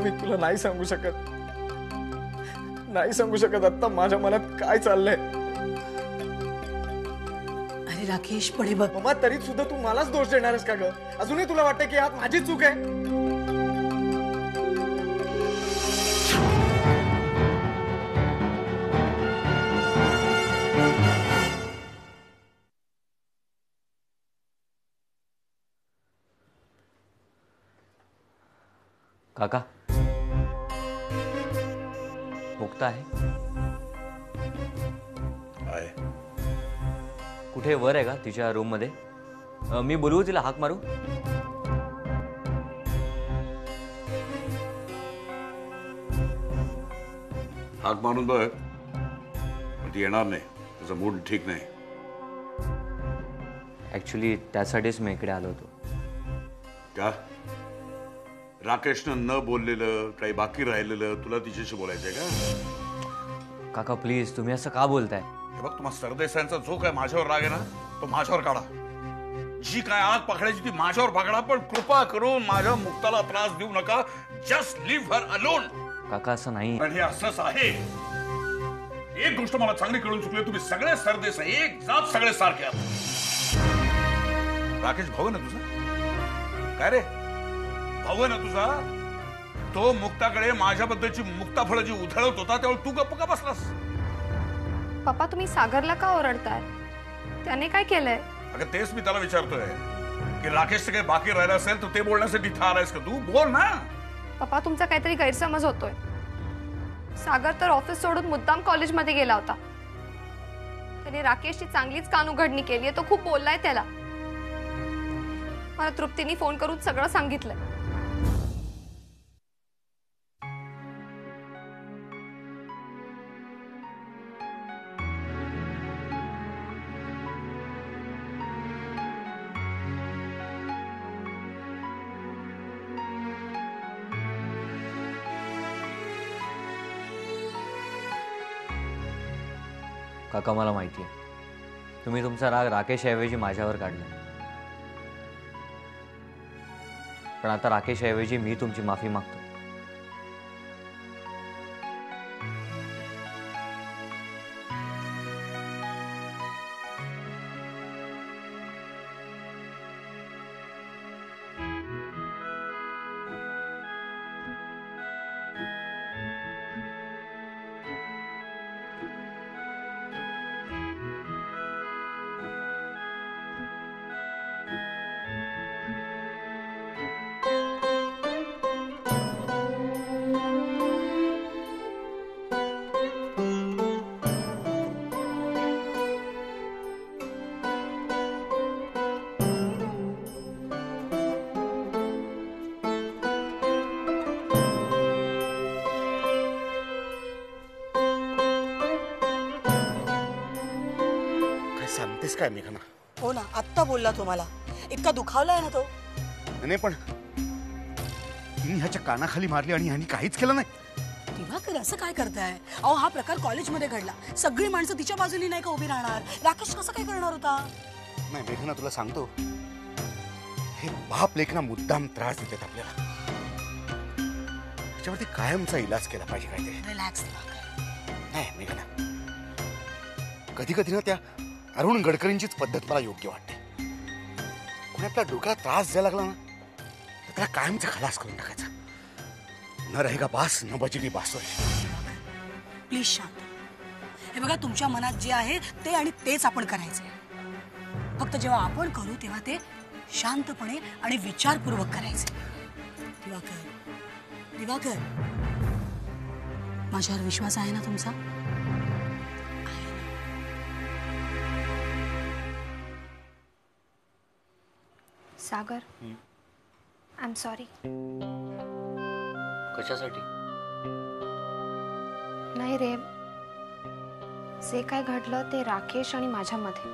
मी तुला नाही सांगू शकत आता माझ्या मनात काय चाललंय। अरे राकेश पुढे बघ। मम्मा तरी सुद्धा तू मलाच दोष देणारस का ग? अजूनही तुला वाटतं की यात माझी चूक आहे? काका मुक्ता आहे? कुठे वर आहे का तिच्या रूम मध्ये? मी बोलवू तिला, हाक मारू? हाक मारून बघ, पण ती येणार नाही, तुझा मूड ठीक नाही। ऍक्च्युली त्यासाठीच मी इकडे आलो होतो। का राकेशनं न बोललेलं काही बाकी राहिलेलं तुला तिच्याशी बोलायचंय का? काका प्लीज, तुम्ही असं का बोलताय? हे बघ, तुम्हा सरदेसायांचा जो काय माझ्यावर राग आहे ना, तो माझ्यावर काढा। जी काय आग पकडायची ती माझ्यावर पकडा, पण कृपा करून माझ्या मुक्ताला त्रास देऊ नका। Just leave her alone. काका असं नाही। पण हे असंच आहे। एक गोष्ट मला चांगली कळून चुकली, तुम्ही सगळे सरदेसाई एक जात सगळे सारखे आहात। राकेश भाऊ आहे ना तुझा? काय रे भाऊ आहे ना तुझा? तो मुक्ताकडे माझ्याबद्दलची मुक्ता फळं जी उधळत होता त्यावेळी तू गप्प का बसलास? पप्पा तुम्ही सागरला का ओरडताय? त्याने काय केलंय? अगं तेच मी त्याला विचारतोय की राकेशचं काही बाकी राहिलं असेल तर ते बोलण्यासाठी इथं आलायस का तू? बोल ना। पप्पा तुमचा काहीतरी गैरसमज होतोय। सागर तर ऑफिस सोडून मुद्दाम कॉलेजमध्ये गेला होता। त्याने राकेशची चांगलीच कानउघडणी केली आहे, तो खूप बोललाय त्याला। मला तृप्तीने फोन करून सगळं सांगितलंय। काका मला माहिती आहे, तुम्ही तुमचा राग राकेश ऐवजी माझ्यावर काढला, पण आता राकेश ऐवजी मी तुमची माफी मागतो। सांगतेस काय मेघना? हो ना, आत्ता बोलला तो मला। इतका दुखावलाय ना तो। नाही पण तिने ह्याच्या कानाखाली मारली आणि ह्यानी काहीच केलं नाही। दिवाकर असं काय करताय? अहो हा प्रकार कॉलेजमध्ये घडला, सगळी माणसं तिच्या बाजूनी नाही का उभी राहणार? राकेश कसं काय करणार होता? नाही मेघना, तुला सांगतो, हे बाप लेकना मुद्दाम त्रास देतात आपल्याला। त्याच्यावरती कायमचा इलाज केला पाहिजे काय ते। रिलॅक्स नाही मेघना, कधी कधी ना त्या अरुण गडकरींचीच पद्धत मला योग्य वाटते। कोणी आपल्या डोक्याला त्रास द्यायला लागला ना तर त्याला कायमचा खलास करून टाकायचा। न रहेगा बास न बजेगी बासुरी। प्लीज शांत। हे बघा, तुमच्या मनात जे आहे ते आणि तेच आपण करायचे। फक्त जेव्हा आपण करू तेव्हा ते शांतपणे आणि विचारपूर्वक करायचे। दिवाकर, दिवाकर, माझ्यावर विश्वास आहे ना तुमचा? सागर, आय एम सॉरी। कशासाठी? नाही रे, जे काय घडलं ते राकेश आणि माझ्यामध्ये,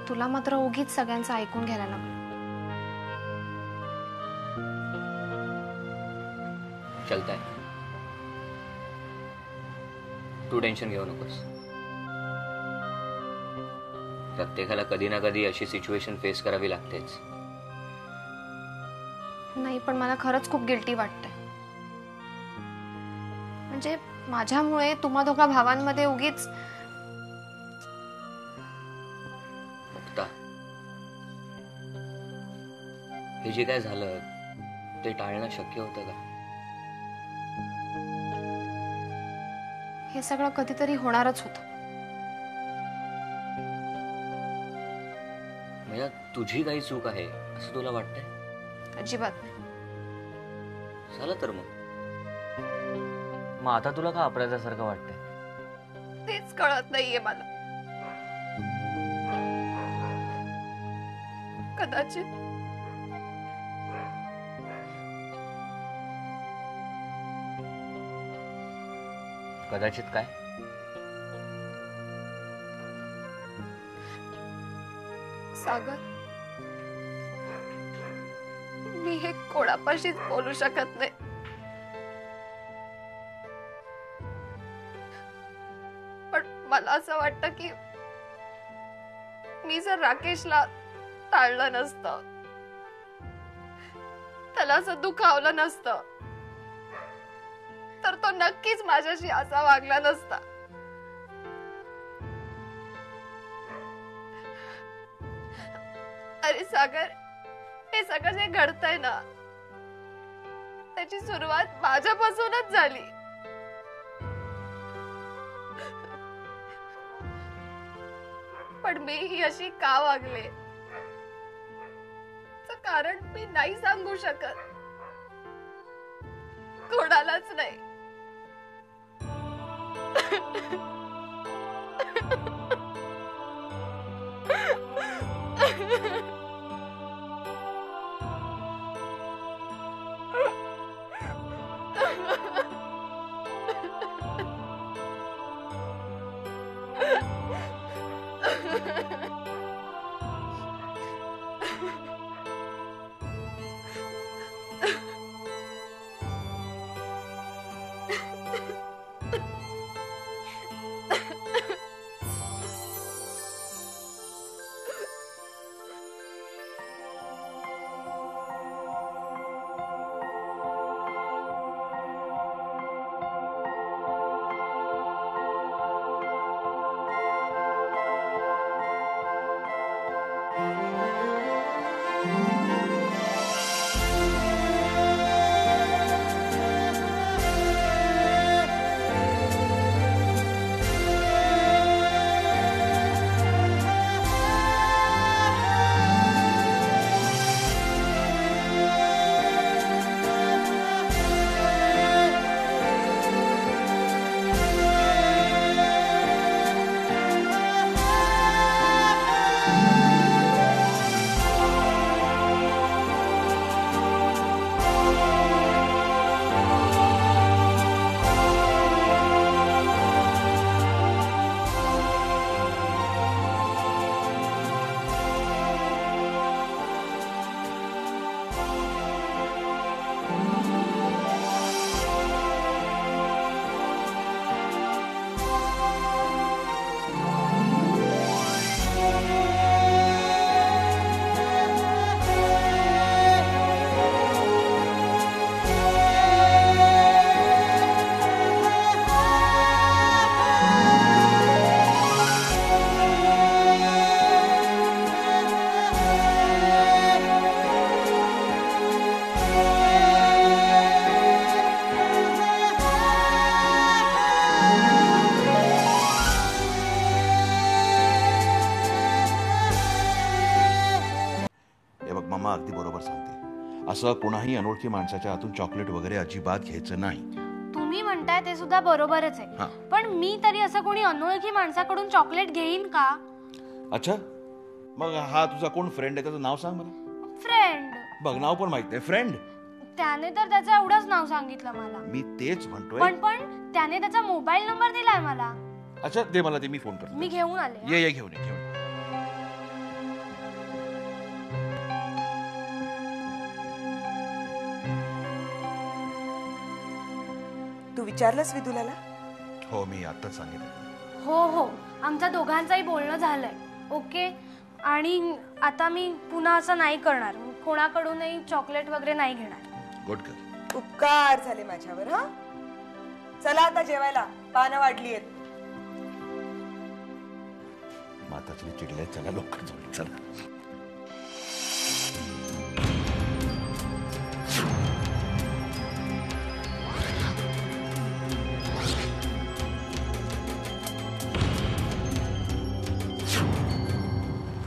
तुला मात्र उगीच सगळ्यांचं ऐकून घ्यायला लागलं। चलताय, तू टेन्शन घेऊ नकोस। प्रत्येकाला कधी ना कधी अशी सिच्युएशन फेस करावी लागतेच। नाही पण मला खरंच खूप गिल्टी वाटतंय। म्हणजे माझ्यामुळे तुम्हा दोघा भावांमध्ये उगीच मुक्ता, हे जे काय झालं ते टाळणं शक्य होतं का? हे सगळं कधीतरी होणारच होतं. म्हणजे तुझी काही चूक आहे असं तुला वाटतंय? अजिबात नाही. झालं तर मग आता तुला का अपराधासारखं वाटतंय? तेच कळत नाहीये मला. कदाचित कदाचित काय? सागर, मी हे कोणापाशीच बोलू शकत नाही. पण मला असं वाटतं की मी जर राकेशला टाळलं नसतं, त्याला असं दुखावलं नसतं, तर तो नक्कीच माझ्याशी असा वागला नसता. अरे सागर, हे सगळं जे घडतंय ना, त्याची सुरुवात माझ्यापासूनच झाली. पण मी ही अशी का वागले याचं कारण मी नाही सांगू शकत, कोणालाच नाही. मामा अगदी बरोबर सांगते. असं कोणाही अनोळखी माणसाच्या हातून चॉकलेट वगैरे अजिबात घ्यायचं नाही. तुम्ही म्हणताय ते सुद्धा बरोबरच आहे, हा. पण मी तरी असं कोणी अनोळखी माणसाकडून चॉकलेट घेईन का? अच्छा, मग हा तुझा कोण फ्रेंड आहे त्याचं नाव सांग मला. फ्रेंड? बघ, नाव पण माहित नाही. फ्रेंड? त्याने तर त्याचं एवढंच नाव सांगितलं मला. मी तेच म्हणतोय. पण त्याने त्याचा मोबाईल नंबर दिलाय मला. अच्छा, दे मला ते, मी फोन करतो. मी घेऊन आले. ये घेऊन ये. तू विचारलंस विदुलाला? हो, मी आताच सांगितलं. हो, आमच्या दोघांचंही बोलणं झालंय. ओके, आणि आता मी पुन्हा असं नाही करणार. कोणाकडूनही चॉकलेट वगैरे नाही घेणार. Good girl. उपकार झाले माझ्यावर. हा, चला आता जेवायला, पानं वाढली आहेत. माताची चिडले, चला लवकर जाऊ, चला.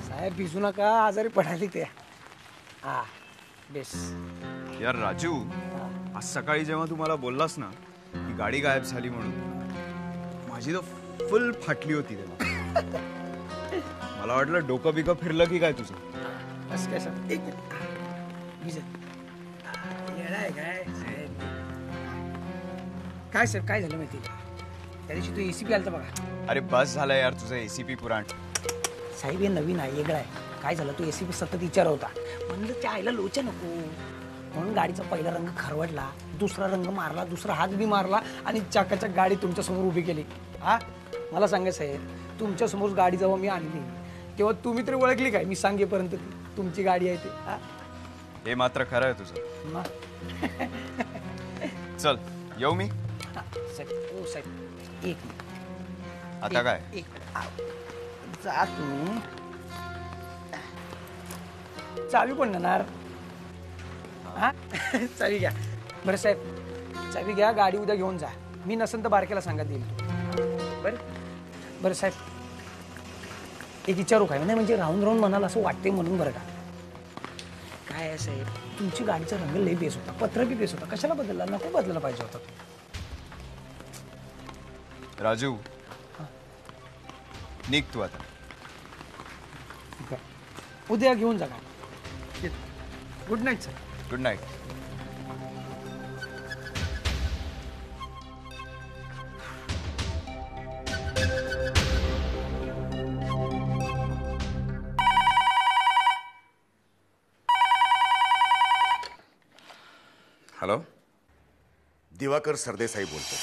साहेब भिजू नका, आजारी पडाली ते. हा बेस. यार राजू, आज सकाळी जेव्हा तू मला बोललास ना की गाडी गायब झाली म्हणून, माझी तर फुल फाटली होती तेव्हा. मला वाटलं डोकं बिकं फिरलं की काय तुझं. बस काय साहेब, एक मिनिट. भिजत येडा आहे काय साहेब? काय साहेब, काय झालं माहिती का, त्या दिवशी तू एसीपी आलता बघा. अरे बस झालं यार तुझं एसीपी पुराण. साहेब हे नवीन आहे, वेगळं आहे. काय झालं, तू एसीपी सतत विचार होता. म्हणलं त्या आईला लोचा नको, म्हणून गाडीचा पहिला रंग खरवडला, दुसरा रंग मारला, दुसरा हात बी मारला आणि चाकाच्या गाडी तुमच्या समोर उभी केली. हा मला सांगा साहेब, तुमच्या समोर गाडी जेव्हा मी आणली तेव्हा तुम्ही तरी ओळखली काय? मी सांगेपर्यंत तुमची गाडी आहे ते. हा हे मात्र खरं आहे तुझं. मग. चल येऊ मी. हा, साहेब, हो साहेब, एक मिनिट. आता काय? एक मिनिट. आव. जा तुम्ही. चावी कोण नेणार? हा चावी घ्या. बरं साहेब, चावी घ्या, गाडी उद्या घेऊन जा. मी नसेल तर बारकेला सांगा देईल. बरं बरं साहेब, एक विचारू काय? नाही म्हणजे राहून राहून मनाला असं वाटते म्हणून. बरं का काय आहे साहेब, तुमची गाडीचा रंग लई बेस होता, पत्र बी बेस होता. कशाला बदलला? नको बदलायला पाहिजे होता. राजू निघ तू आता. ठीक आहे, उद्या घेऊन जा गाडी. Good night sir. Good night. Hello, Diwakar Sardesai बोलतो.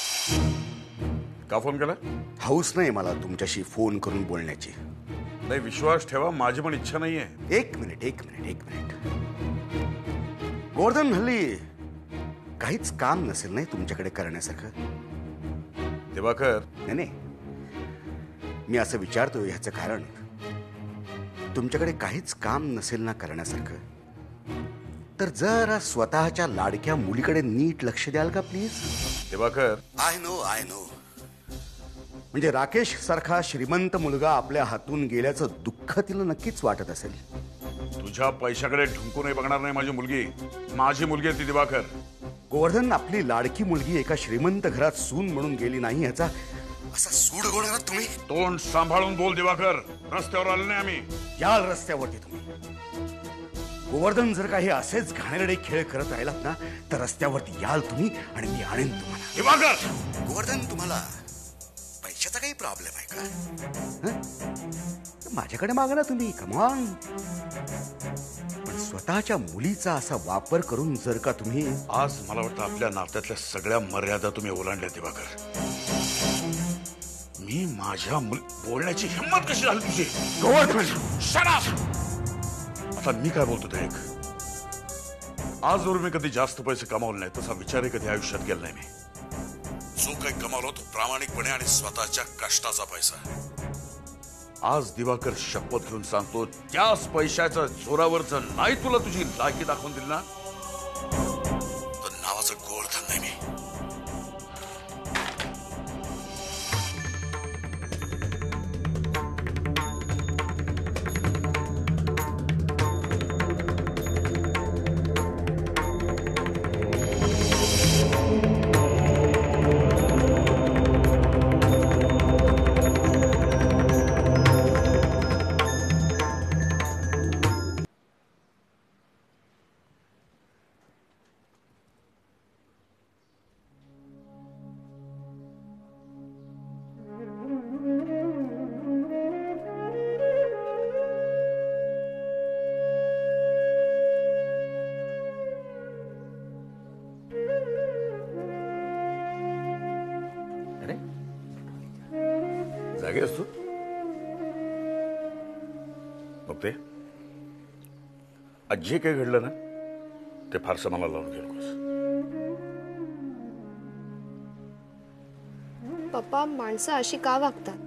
का फोन केला? हाऊस नाही मला तुमच्याशी फोन करून बोलण्याची. नाही, विश्वास ठेवा, माझी पण इच्छा नाहीये. एक मिनिट. गोवर्धन, हल्ली काहीच काम नसेल नाही तुमच्याकडे करण्यासारखं? दिवाकर, नाही, मी असं विचारतोय ह्याचं कारण, तुमच्याकडे काहीच काम नसेल ना करण्यासारखं, तर जरा स्वतःच्या लाडक्या मुलीकडे नीट लक्ष द्याल का प्लीज? दिवाकर, आय नो म्हणजे राकेश सारखा श्रीमंत मुलगा आपल्या हातून गेल्याचं दुःख तिला नक्कीच वाटत असेल. तुझ्या पैशाकडे ढुंकूनही बघणार नाही माझी मुलगी. माझी मुलगी आहे ती दिवाकर. गोवर्धन, आपली लाडकी मुलगी एका श्रीमंत घरात सून म्हणून गेली नाही याचा असा सूड गोळणार तुम्ही? तोंड सांभाळून बोल दिवाकर, रस्त्यावर आलो नाही आम्ही. याल रस्त्यावरती तुम्ही. गोवर्धन, जर काही असेच घाणेरडे खेळ करत राहिलात ना तर रस्त्यावरती याल तुम्ही आणि मी आणेन तुम्हाला. दिवाकर, गोवर्धन, तुम्हाला पैशाचा काही प्रॉब्लेम आहे का? माझ्याकडे मागा ना तुम्ही, कमॉन. पण स्वतःच्या मुलीचा असा वापर करून जर का तुम्ही, आज मला वाटतं आपल्या नात्यातल्या सगळ्या मर्यादा तुम्ही ओलांडल्या दिवाकर. मी माझ्या बोलण्याची हिंमत कशी झाली तुझी? Govardhan, shut up. आता मी काय बोलतो ते ऐक. आजवर मी कधी जास्त पैसे कमावले नाही, तसा विचारही कधी आयुष्यात केला नाही. मी जो काही कमावलो तो प्रामाणिकपणे आणि स्वतःच्या कष्टाचा पैसा. आज दिवाकर शपथ घेऊन सांगतो, त्याच पैशाच्या जोरावर जर नाही तुला तुझी लायकी दाखवून दिली ना तर नावाचं गोवर्धन नाही मी. जागे असतो बघते. आज जे काही घडलं ना ते फारसं मला लावून घेऊ नकोस. पप्पा माणसं अशी का वागतात?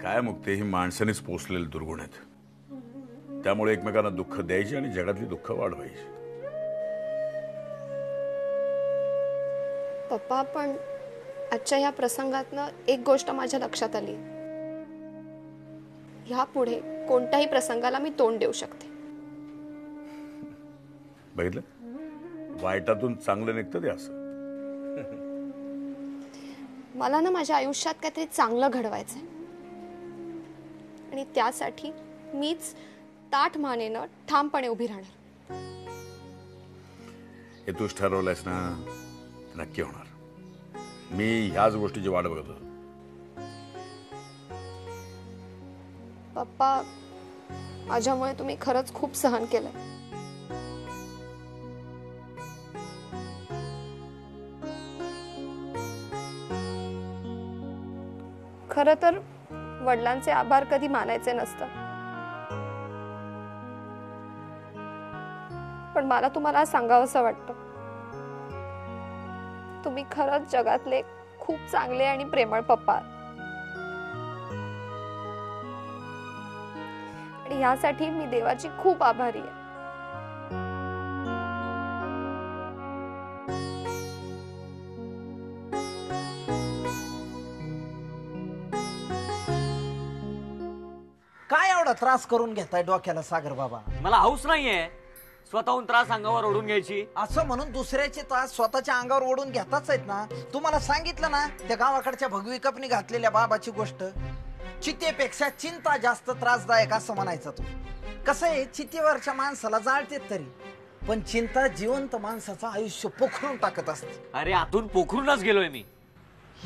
काय मुक्ते, ही माणसानेच पोचलेले दुर्गुण आहेत. त्यामुळे एकमेकांना दुःख द्यायची आणि जगातली दुःख वाढवायची. पप्पा पण आजच्या ह्या प्रसंगातनं एक गोष्ट माझ्या लक्षात आली. ह्या पुढे कोणत्याही प्रसंगाला मी तोंड देऊ शकते. बघितलं, वाईटातून चांगलं निघतं ते असं. मला ना माझ्या आयुष्यात काहीतरी चांगलं घडवायचंय आणि त्यासाठी मीच ताठ मानेनं ठामपणे उभी राहणार. हे तूच ठरवलंयस ना, नक्की होणार. मी ह्याच गोष्टीची वाट बघत होतो. पप्पा, माझ्यामुळे तुम्ही खरंच खूप सहन केलंय. खरं तर वडिलांचे आभार कधी मानायचे नसतात, पण मला तुम्हाला सांगावंसं वाटतं, तुम्ही खरंच जगातले खूप चांगले आणि प्रेमळ पप्पा आहात. आणि यासाठी मी देवाची खूप आभारी आहे. काय एवढा त्रास करून घेताय डोक्याला सागर बाबा? मला हौस नाहीये स्वतःहून त्रास अंगावर ओढून घ्यायची. असं म्हणून दुसऱ्याचे त्रास स्वतःच्या अंगावर ओढून घेताच आहेत ना. तुम्हाला सांगितलं ना त्या गावाकडच्या भगवी कपनी घातलेल्या बाबाची गोष्ट. चितेपेक्षा चिंता जास्त त्रासदायक असं म्हणायचं तू. कसं आहे, चितेवरच्या माणसाला जाळतेत तरी, पण चिंता जिवंत माणसाचं आयुष्य पोखरून टाकत असते. अरे आतून पोखरूनच गेलोय मी.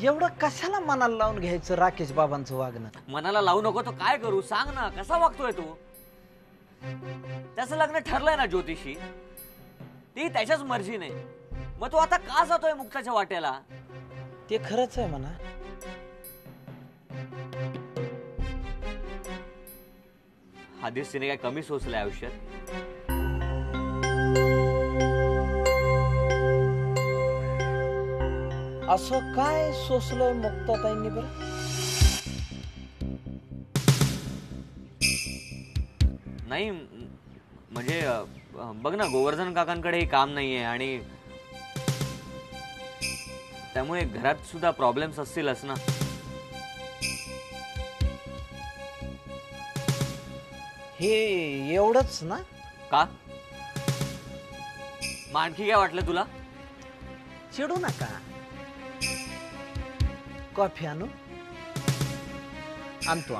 एवढं कशाला मनाला लावून घ्यायचं राकेश बाबांचं वागणं? मनाला लावू नको तर काय करू सांग ना, कसा वागतोय तू? त्याचं लग्न ठरलंय ना ज्योतिषी, ती त्याच्याच मर्जीने. मग तो आता का जातोय मुक्ताच्या वाट्याला? ते खरंच आहे म्हणा. हा दिवस तिने काय कमी सोचलाय आयुष्यात? असं काय सोसलंय मुक्ताताईंनी बरं? नाही म्हणजे बघ ना, गोवर्धन काकांकडेही काम नाहीये आणि त्यामुळे घरात सुद्धा प्रॉब्लेम्स असतीलच ना. हे एवढंच ना? का मग आणखी काय वाटलं तुला? चिडू नका. कॉफी आणू? आणतो.